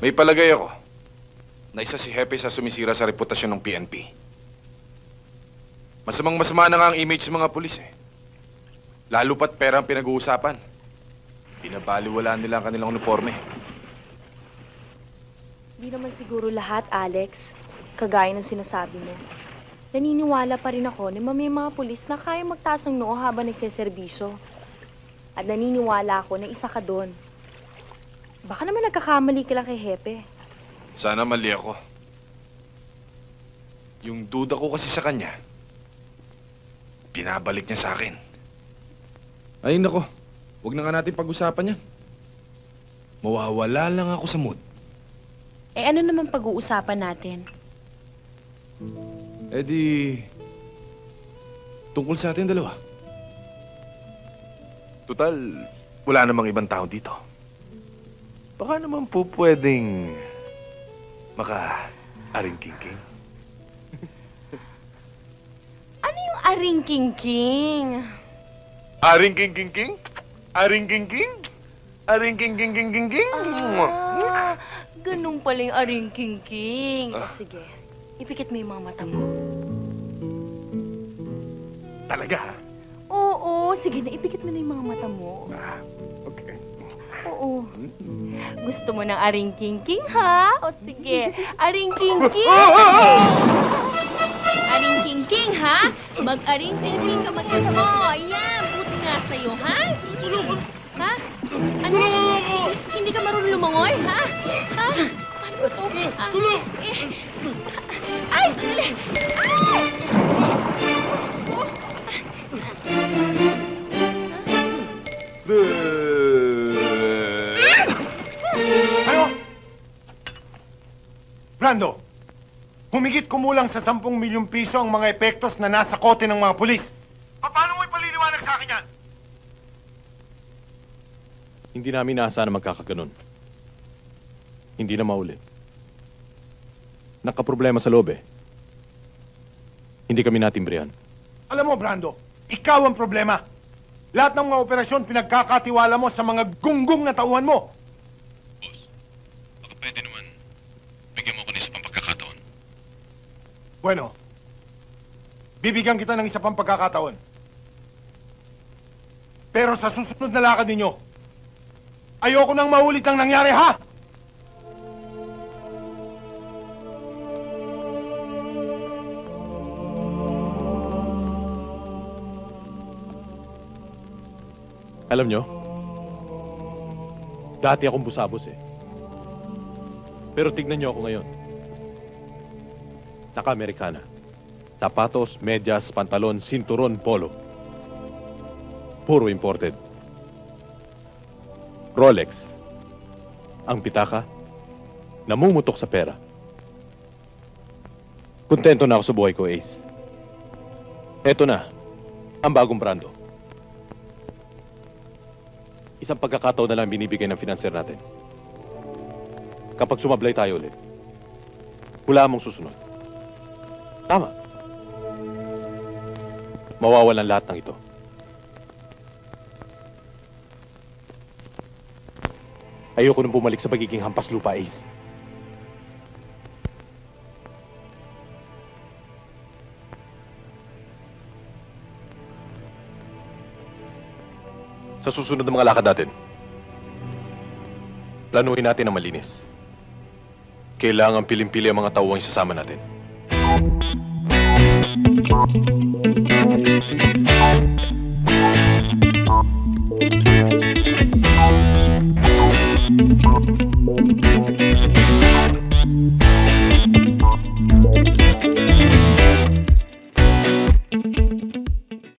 May palagay ako na isa si Hepe sa sumisira sa reputasyon ng PNP. Masamang-masama na nga ang image ng mga pulis eh. Lalo pat pera ang pinag-uusapan. Pinabaliwalaan nila ang kanilang uniforme. Di naman siguro lahat, Alex. Kagaya ng sinasabi mo. Naniniwala pa rin ako na may mga pulis na kaya magtaas ng noo habang nagseserbisyo. At naniniwala ako na isa ka doon. Baka naman nagkakamali ka lang kay Hepe. Sana mali ako. Yung duda ko kasi sa kanya, pinabalik niya sa akin. Ay nako, huwag na nga natin pag-usapan yan. Mawawala lang ako sa mood. Eh ano naman pag-uusapan natin? Eh di, tungkol sa atin dalawa. Total, wala namang ibang tao dito. Baka naman po pwedeng maka-aring-king-king. Ano yung aring-king-king? Aring-king-king-king? Aring-king-king? Aring-king-king-king-king-king? Ah, ganun pala yung aring-king-king. O sige, ipikit mo yung mga mata mo. Talaga, ha? Oo, sige na, ipikit mo na yung mga mata mo. Okay. Oo. Gusto mo ng aring-king-king, ha? O sige, aring-king-king! Aring-king-king, ha? Mag-aring-king-king ka mag-isa mo. Ayan, buti nga sa'yo, ha? Ha? Ano? Hindi ka marunong lumangoy, ha? Ha? Paano ba ito? Tulong! Ay, sandali! Ay! Diyos ko! Ano? Brando, humigit kumulang sa 10 milyong piso ang mga epektos na nasa kote ng mga pulis. Paano mo ipaliliwanag sa akin yan? Hindi namin naasahan na magkakaganon. Hindi na maulit. Nakaproblema sa loob eh. Hindi kami natimbrihan. Alam mo, Brando, ikaw ang problema. Lahat ng mga operasyon pinagkakatiwala mo sa mga gunggong na tauhan mo. Boss, baka pwede naman bigyan mo ko ng isa pang pagkakataon. Bueno, bibigyan kita ng isa pang pagkakataon. Pero sa susunod na lakad ninyo, ayoko nang maulit ang nangyari, ha? Alam nyo, dati akong busabos eh. Pero tignan nyo ako ngayon. Naka-Amerikana. Sapatos, medyas, pantalon, sinturon, polo. Puro imported. Rolex. Ang pitaka, namumutok sa pera. Kontento na ako sa buhay ko, Ace. Eto na, ang bagong brando. Isang pagkakataon na lang binibigay ng financer natin. Kapag sumablay tayo ulit, wala mong susunod. Tama. Mawawalan lahat ng ito. Ayoko nang bumalik sa pagiging hampas lupa, Ace. Sa susunod na mga lakad natin, planuhin natin ang malinis. Kailangan piling-pili ang mga tauwang isasama natin.